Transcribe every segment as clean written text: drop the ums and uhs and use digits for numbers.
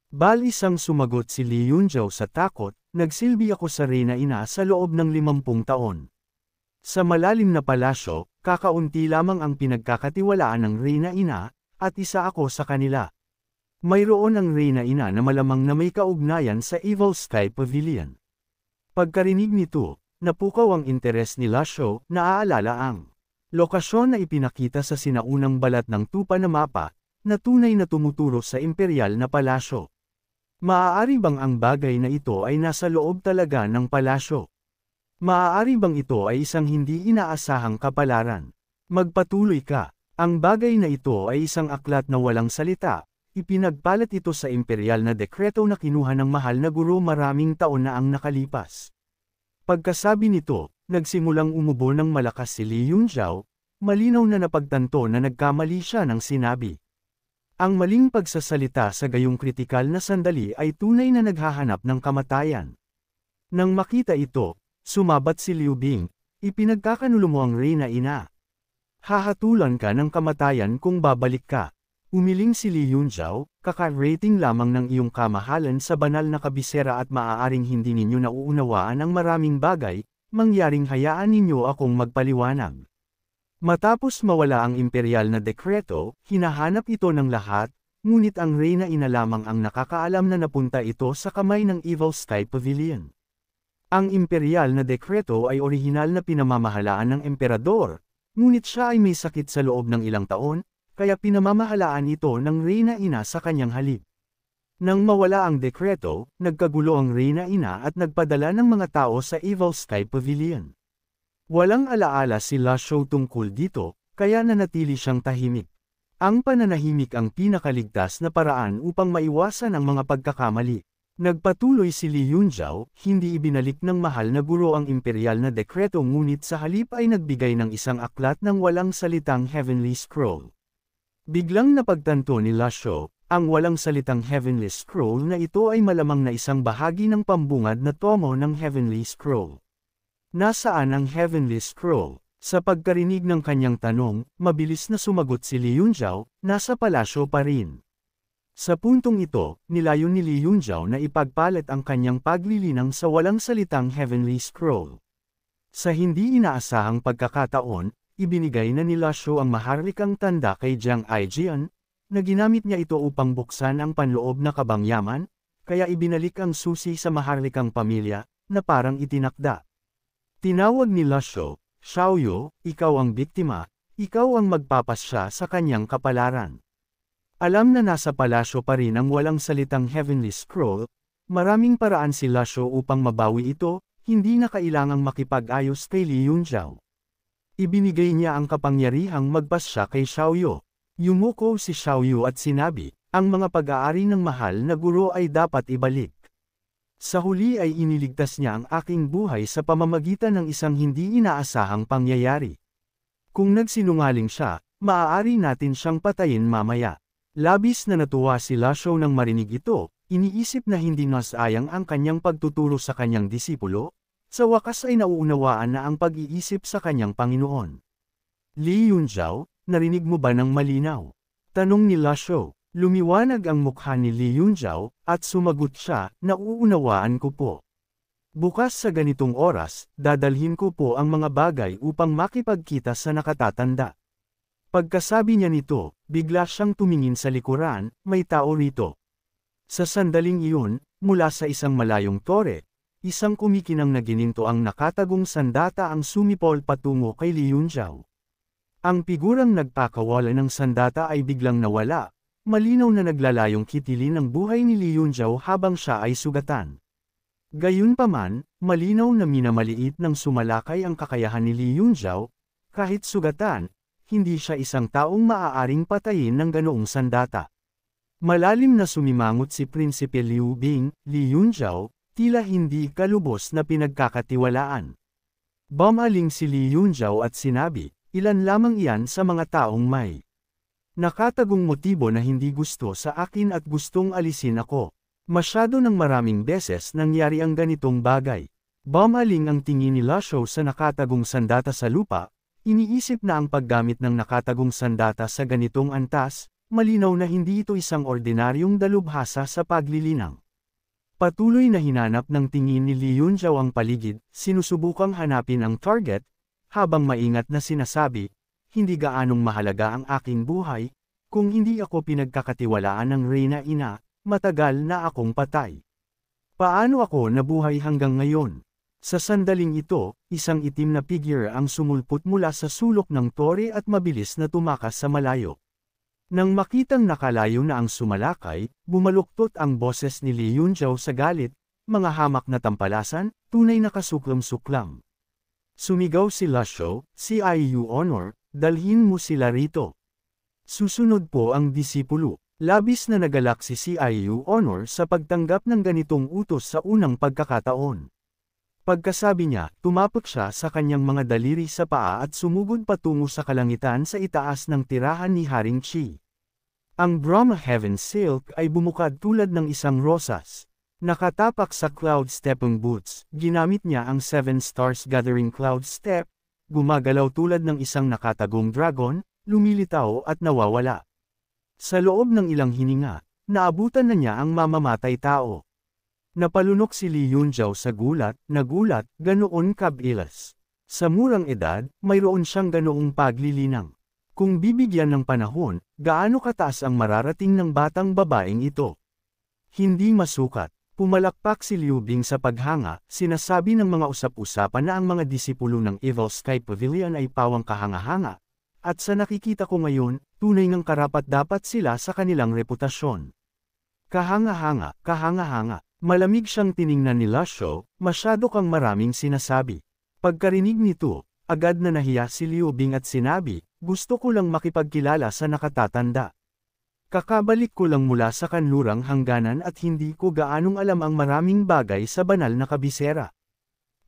Isang sumagot si Li Yunzhao sa takot, nagsilbi ako sa Reyna Ina sa loob ng 50 taon. Sa malalim na palasyo, kakaunti lamang ang pinagkakatiwalaan ng Reyna Ina, at isa ako sa kanila. Mayroon ang Reyna Ina na malamang na may kaugnayan sa Evil Sky Pavilion. Pagkarinig nito, napukaw ang interes ni Lasho, naaalala ang lokasyon na ipinakita sa sinaunang balat ng tupa na mapa, na tunay na tumuturo sa imperial na palasyo. Maaari bang ang bagay na ito ay nasa loob talaga ng palasyo? Maaari bang ito ay isang hindi inaasahang kapalaran? Magpatuloy ka. Ang bagay na ito ay isang aklat na walang salita. Ipinagpalat ito sa imperial na dekreto na kinuha ng mahal na guro maraming taon na ang nakalipas. Pagkasabi nito, nagsimulang umubo ng malakas si Li Yunzhao, malinaw na napagtanto na nagkamali siya ng sinabi. Ang maling pagsasalita sa gayong kritikal na sandali ay tunay na naghahanap ng kamatayan. Nang makita ito, sumabat si Liu Bing, ipinagkakanulo mo ang Reyna Ina. Hahatulan ka ng kamatayan kung babalik ka. Umiling si Li Yunzhao, kaka-rating lamang ng iyong kamahalan sa banal na kabisera at maaaring hindi ninyo nauunawaan ang maraming bagay, mangyaring hayaan ninyo akong magpaliwanag. Matapos mawala ang imperial na dekreto, hinahanap ito ng lahat, ngunit ang Reyna Ina lamang ang nakakaalam na napunta ito sa kamay ng Evil Sky Pavilion. Ang imperial na dekreto ay orihinal na pinamamahalaan ng emperador, ngunit siya ay may sakit sa loob ng ilang taon, kaya pinamamahalaan ito ng Reyna Ina sa kanyang halip. Nang mawala ang dekreto, nagkagulo ang Reyna Ina at nagpadala ng mga tao sa Evil Sky Pavilion. Walang alaala si Lasho tungkol dito, kaya nanatili siyang tahimik. Ang pananahimik ang pinakaligtas na paraan upang maiwasan ang mga pagkakamali. Nagpatuloy si Li Yunzhao, hindi ibinalik ng mahal na guro ang imperial na dekreto ngunit sa halip ay nagbigay ng isang aklat ng walang salitang Heavenly Scroll. Biglang napagtanto ni Lasho, ang walang salitang Heavenly Scroll na ito ay malamang na isang bahagi ng pambungad na tomo ng Heavenly Scroll. Nasaan ang Heavenly Scroll? Sa pagkarinig ng kanyang tanong, mabilis na sumagot si Li Yunzhao, nasa palasyo pa rin. Sa puntong ito, nilayon ni Li Yunzhao na ipagpalit ang kanyang paglilinang sa walang salitang Heavenly Scroll. Sa hindi inaasahang pagkakataon, ibinigay na ni Lasho ang maharlikang tanda kay Jiang Aijian, na ginamit niya ito upang buksan ang panloob na kabangyaman, kaya ibinalik ang susi sa maharlikang pamilya, na parang itinakda. Tinawag ni Lasho, Xiaoyu, ikaw ang biktima, ikaw ang magpapasya sa kanyang kapalaran. Alam na nasa palasyo pa rin ang walang salitang Heavenly Scroll, maraming paraan si Lasho upang mabawi ito, hindi na kailangang makipag-ayos kay Li Yunzhao. Ibinigay niya ang kapangyarihang magpasya kay Xiaoyu. Yumuko si Xiaoyu at sinabi, ang mga pag-aari ng mahal na guro ay dapat ibalik. Sa huli ay iniligtas niya ang aking buhay sa pamamagitan ng isang hindi inaasahang pangyayari. Kung nagsinungaling siya, maaari natin siyang patayin mamaya. Labis na natuwa si Lasho nang marinig ito, iniisip na hindi nasayang ang kanyang pagtuturo sa kanyang disipulo, sa wakas ay nauunawaan na ang pag-iisip sa kanyang Panginoon. Li Yunzhao, narinig mo ba ng malinaw? Tanong ni Lasho. Lumiwanag ang mukha ni Li Yunzhao, at sumagot siya, nauunawaan ko po. Bukas sa ganitong oras, dadalhin ko po ang mga bagay upang makipagkita sa nakatatanda. Pagkasabi niya nito, bigla siyang tumingin sa likuran, may tao rito. Sa sandaling iyon, mula sa isang malayong tore, isang kumikinang na gininto ang nakatagong sandata ang sumipol patungo kay Li Yunzhao. Ang figurang nagpakawala ng sandata ay biglang nawala, malinaw na naglalayong kitilin ang buhay ni Li Yunzhao habang siya ay sugatan. Gayunpaman, malinaw na minamaliit ng sumalakay ang kakayahan ni Li Yunzhao, kahit sugatan, hindi siya isang taong maaaring patayin ng ganoong sandata. Malalim na sumimangot si Prinsipe Liu Bing, Li Yunzhao, tila hindi kalubos na pinagkakatiwalaan. Bumaling si Li Yunzhao at sinabi, ilan lamang iyan sa mga taong may nakatagong motibo na hindi gusto sa akin at gustong alisin ako. Masyado ng maraming beses nangyari ang ganitong bagay. Bumaling ang tingin ni Lasho sa nakatagong sandata sa lupa, iniisip na ang paggamit ng nakatagong sandata sa ganitong antas, malinaw na hindi ito isang ordinaryong dalubhasa sa paglilinang. Patuloy na hinanap ng tingin ni Li Yunzhao ang paligid, sinusubukang hanapin ang target, habang maingat na sinasabi, hindi gaanong mahalaga ang aking buhay, kung hindi ako pinagkakatiwalaan ng Reyna Ina, matagal na akong patay. Paano ako nabuhay hanggang ngayon? Sa sandaling ito, isang itim na figure ang sumulpot mula sa sulok ng tore at mabilis na tumakas sa malayo. Nang makitang nakalayo na ang sumalakay, bumaluktot ang boses ni Li Yunzhao sa galit, mga hamak na tampalasan, tunay na kasuklam-suklam. Sumigaw si Lasho, si IU Honor, dalhin mo sila rito. Susunod po ang disipulo. Labis na nagalak si CIU Honor sa pagtanggap ng ganitong utos sa unang pagkakataon. Pagkasabi niya, tumapot siya sa kanyang mga daliri sa paa at sumugod patungo sa kalangitan sa itaas ng tirahan ni Haring Chi. Ang Brahma Heaven Silk ay bumukad tulad ng isang rosas. Nakatapak sa cloud stepping boots, ginamit niya ang 7 Stars Gathering Cloud Step, gumagalaw tulad ng isang nakatagong dragon, lumilitaw at nawawala. Sa loob ng ilang hininga, naabutan na niya ang mamamatay tao. Napalunok si Li Yunzhao sa gulat, nagulat, ganoon kabilas. Sa murang edad, mayroon siyang ganoong paglilinang. Kung bibigyan ng panahon, gaano kataas ang mararating ng batang babaeng ito? Hindi masukat. Pumalakpak si Liu Bing sa paghanga, sinasabi ng mga usap-usapan na ang mga disipulo ng Evil Sky Pavilion ay pawang kahanga-hanga. At sa nakikita ko ngayon, tunay ng karapat-dapat sila sa kanilang reputasyon. Kahanga-hanga, kahanga-hanga. Malamig siyang tiningnan ni Lasho, masyado kang maraming sinasabi. Pagkarinig nito, agad na nahiya si Liu Bing at sinabi, gusto ko lang makipagkilala sa nakatatanda. Kakabalik ko lang mula sa kanlurang hangganan at hindi ko gaanong alam ang maraming bagay sa banal na kabisera.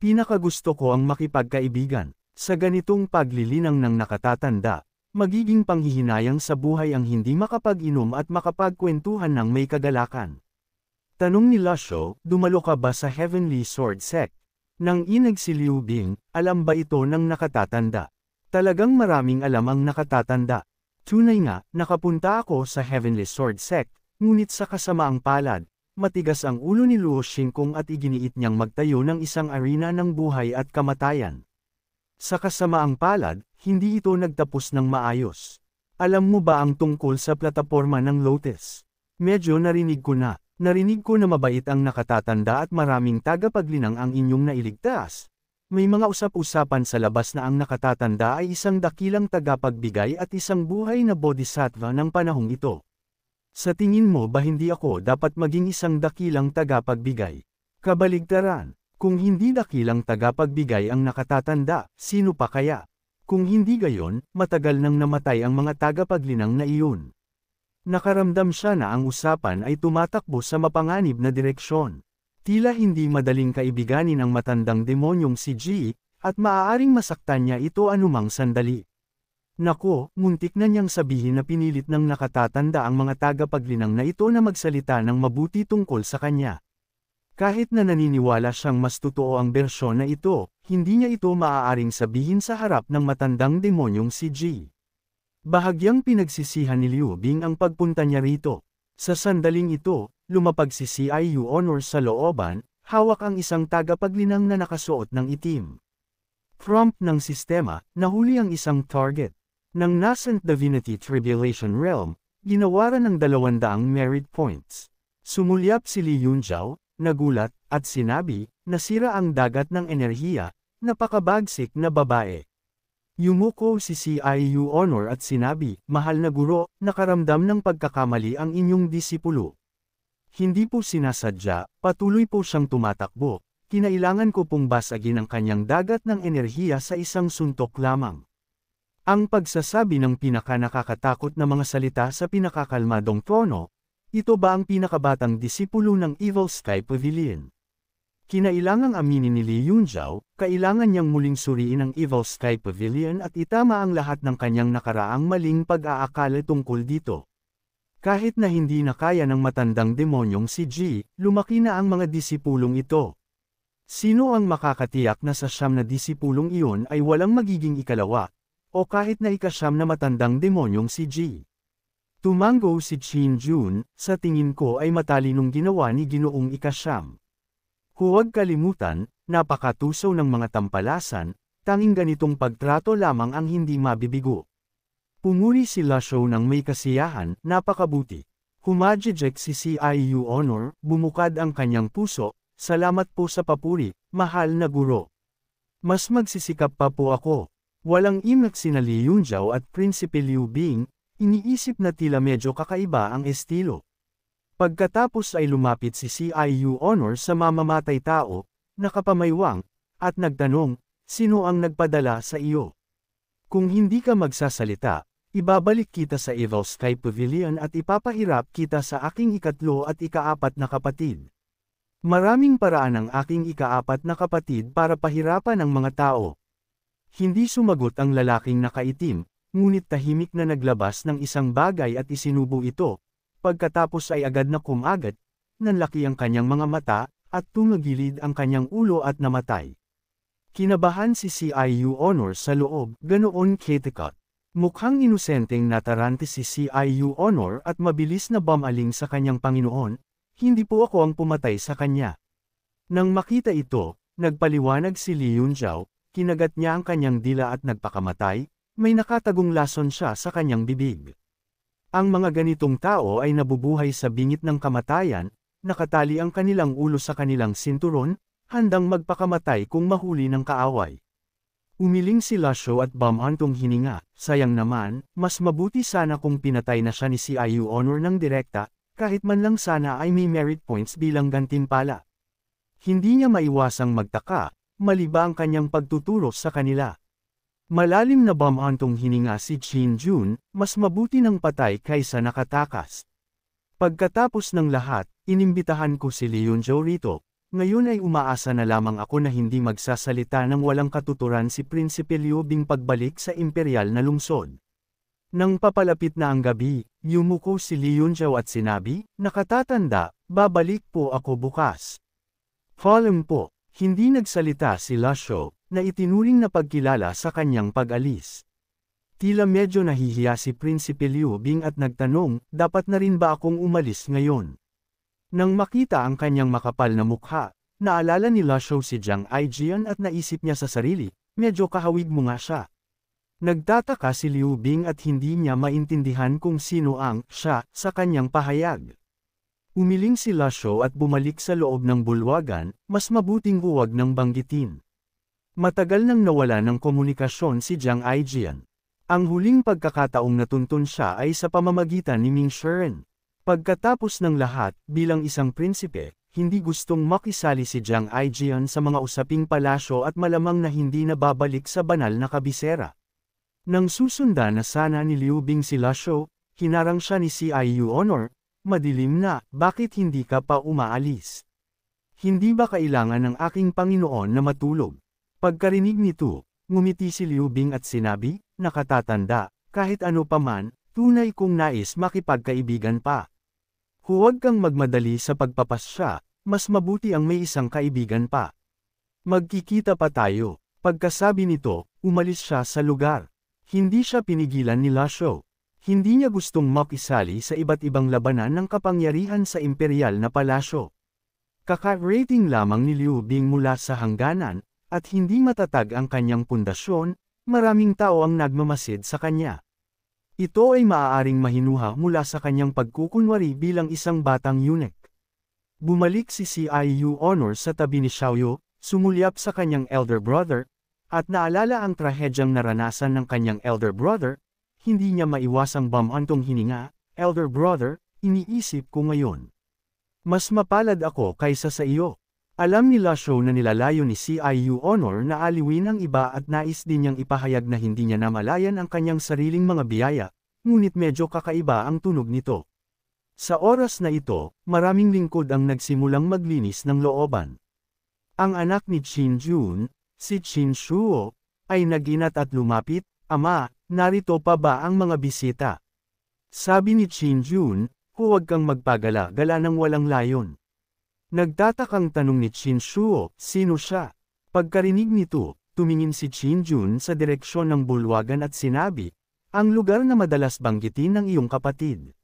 Pinakagusto ko ang makipagkaibigan. Sa ganitong paglilinang ng nakatatanda, magiging panghihinayang sa buhay ang hindi makapag-inom at makapagkwentuhan ng may kagalakan. Tanong ni Lasho, dumalo ka ba sa Heavenly Sword Sect? Nang inag si Liu Bing, alam ba ito ng nakatatanda? Talagang maraming alam ang nakatatanda. Tunay nga, nakapunta ako sa Heavenly Sword Sect, ngunit sa kasamaang palad, matigas ang ulo ni Luo Xingkong at iginiit niyang magtayo ng isang arena ng buhay at kamatayan. Sa kasamaang palad, hindi ito nagtapos ng maayos. Alam mo ba ang tungkol sa plataporma ng Lotus? Medyo narinig ko na mabait ang nakatatanda at maraming tagapaglinang ang inyong nailigtas. May mga usap-usapan sa labas na ang nakatatanda ay isang dakilang tagapagbigay at isang buhay na bodhisattva ng panahong ito. Sa tingin mo ba hindi ako dapat maging isang dakilang tagapagbigay? Kabaligtaran. Kung hindi dakilang tagapagbigay ang nakatatanda, sino pa kaya? Kung hindi gayon, matagal nang namatay ang mga tagapaglinang na iyon. Nakaramdam siya na ang usapan ay tumatakbo sa mapanganib na direksyon. Tila hindi madaling kaibiganin ang matandang demonyong si Ji, at maaaring masaktan niya ito anumang sandali. Nako, muntik na niyang sabihin na pinilit ng nakatatanda ang mga tagapaglinang na ito na magsalita ng mabuti tungkol sa kanya. Kahit na naniniwala siyang mas totoo ang bersyon na ito, hindi niya ito maaaring sabihin sa harap ng matandang demonyong si Ji. Bahagyang pinagsisihan ni Liu Bing ang pagpunta niya rito. Sa sandaling ito, lumapag si CIU Honor sa looban, hawak ang isang tagapaglinang na nakasuot ng itim. Prompt ng sistema, nahuli ang isang target. Nang nascent Divinity Tribulation Realm, ginawaran ng 200 merit points. Sumulyap si Li Yunzhao, nagulat, at sinabi, nasira ang dagat ng enerhiya, napakabagsik na babae. Yumuko si CIU Honor at sinabi, mahal na guro, nakaramdam ng pagkakamali ang inyong disipulo. Hindi po sinasadya, patuloy po siyang tumatakbo, kinailangan ko pong basagin ang kanyang dagat ng enerhiya sa isang suntok lamang. Ang pagsasabi ng pinakanakakatakot na mga salita sa pinakakalmadong tono, ito ba ang pinakabatang disipulo ng Evil Sky Pavilion? Kinailangang aminin ni Li Yunzhao, kailangan niyang muling suriin ang Evil Sky Pavilion at itama ang lahat ng kanyang nakaraang maling pag-aakala tungkol dito. Kahit na hindi na kaya ng matandang demonyong si Ji, lumaki na ang mga disipulong ito. Sino ang makakatiyak na sa siyam na disipulong iyon ay walang magiging ikalawa, o kahit na ikasyam na matandang demonyong si Ji? Tumango si Qin Jun, sa tingin ko ay matalinong ginawa ni Ginoong Ika-siyam. Huwag kalimutan, napakatusaw ng mga tampalasan, tanging ganitong pagtrato lamang ang hindi mabibigo. Pumuri si Lasho ng may kasiyahan, napakabuti. Humajijek si CIU Honor, bumukad ang kanyang puso, salamat po sa papuri, mahal na guro. Mas magsisikap pa po ako. Walang imnak sina Li Yunjiao at Prinsipe Liu Bing, iniisip na tila medyo kakaiba ang estilo. Pagkatapos ay lumapit si CIU Honor sa mamamatay tao, nakapamaywang, at nagtanong, sino ang nagpadala sa iyo? Kung hindi ka magsasalita, ibabalik kita sa Evil Sky Pavilion at ipapahirap kita sa aking ikatlo at ikaapat na kapatid. Maraming paraan ang aking ikaapat na kapatid para pahirapan ang mga tao. Hindi sumagot ang lalaking nakaitim, ngunit tahimik na naglabas ng isang bagay at isinubo ito. Pagkatapos ay agad na kumagat, nanlaki ang kanyang mga mata, at tumagilid ang kanyang ulo at namatay. Kinabahan si CIU Honor sa loob, ganoon ketekot. Mukhang inosenteng natarante si CIU Honor at mabilis na bumaling sa kanyang Panginoon, hindi po ako ang pumatay sa kanya. Nang makita ito, nagpaliwanag si Li Yunjiao, kinagat niya ang kanyang dila at nagpakamatay, may nakatagong lason siya sa kanyang bibig. Ang mga ganitong tao ay nabubuhay sa bingit ng kamatayan, nakatali ang kanilang ulo sa kanilang sinturon, handang magpakamatay kung mahuli ng kaaway. Umiling si Lasho at bumantong hininga, sayang naman, mas mabuti sana kung pinatay na siya ni CIU Honor ng direkta, kahit man lang sana ay may merit points bilang gantimpala. Hindi niya maiwasang magtaka, mali ba ang kanyang pagtuturo sa kanila. Malalim na bumantong hininga si Qin Jun, mas mabuti ng patay kaysa nakatakas. Pagkatapos ng lahat, inimbitahan ko si Li Yunjiao rito. Ngayon ay umaasa na lamang ako na hindi magsasalita ng walang katuturan si Prinsipe Liu Bing pagbalik sa imperial na lungsod. Nang papalapit na ang gabi, yumuko si Li Yunjiao at sinabi, nakatatanda, babalik po ako bukas. Falem po, hindi nagsalita si Lasho, na itinuring na pagkilala sa kanyang pag-alis. Tila medyo nahihiya si Prinsipe Liu Bing at nagtanong, dapat na rin ba akong umalis ngayon? Nang makita ang kanyang makapal na mukha, naalala ni Lasho si Jiang Aijian at naisip niya sa sarili, medyo kahawig mo nga siya. Nagtataka si Liu Bing at hindi niya maintindihan kung sino ang siya sa kanyang pahayag. Umiling si Lasho at bumalik sa loob ng bulwagan, mas mabuting huwag nang banggitin. Matagal nang nawala ng komunikasyon si Jiang Aijian. Ang huling pagkakataong natuntun siya ay sa pamamagitan ni Ming Shiren. Pagkatapos ng lahat, bilang isang prinsipe, hindi gustong makisali si Jiang Aijian sa mga usaping palasyo at malamang na hindi na babalik sa banal na kabisera. Nang susundan na sana ni Liu Bing si Lasho, hinarang siya ni CIU Honor, madilim na, bakit hindi ka pa umaalis? Hindi ba kailangan ng aking Panginoon na matulog? Pagkarinig nito, ngumiti si Liu Bing at sinabi, nakatatanda, kahit ano pa man, tunay kong nais makipagkaibigan pa. Huwag kang magmadali sa pagpapasya, mas mabuti ang may isang kaibigan pa. Magkikita pa tayo. Pagkasabi nito, umalis siya sa lugar. Hindi siya pinigilan ni Lasho. Hindi niya gustong makisali sa iba't ibang labanan ng kapangyarihan sa imperial na palasyo. Kaka-rating lamang ni Liu Bing mula sa hangganan, at hindi matatag ang kanyang pundasyon, maraming tao ang nagmamasid sa kanya. Ito ay maaaring mahinuha mula sa kanyang pagkukunwari bilang isang batang eunuch. Bumalik si CIU Honor sa tabi ni Xiaoyu, sumulyap sa kanyang elder brother, at naalala ang trahedyang naranasan ng kanyang elder brother, hindi niya maiwasang bumantong hininga, elder brother, iniisip ko ngayon. Mas mapalad ako kaysa sa iyo. Alam ni Lasho na nilalayo ni CIU Honor na aliwin ang iba at nais din niyang ipahayag na hindi niya namalayan ang kanyang sariling mga biyaya, ngunit medyo kakaiba ang tunog nito. Sa oras na ito, maraming lingkod ang nagsimulang maglinis ng looban. Ang anak ni Qin Jun, si Qin Shuo, ay naginat at lumapit, Ama, narito pa ba ang mga bisita? Sabi ni Qin Jun, huwag kang magpagala-gala ng walang layon. Nagtatakang tanong ni Qin Shuo, sino siya? Pagkarinig nito, tumingin si Qin Jun sa direksyon ng bulwagan at sinabi, Ang lugar na madalas banggitin ng iyong kapatid.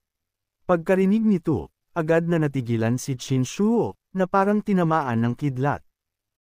Pagkarinig nito, agad na natigilan si Qin Shuo, na parang tinamaan ng kidlat.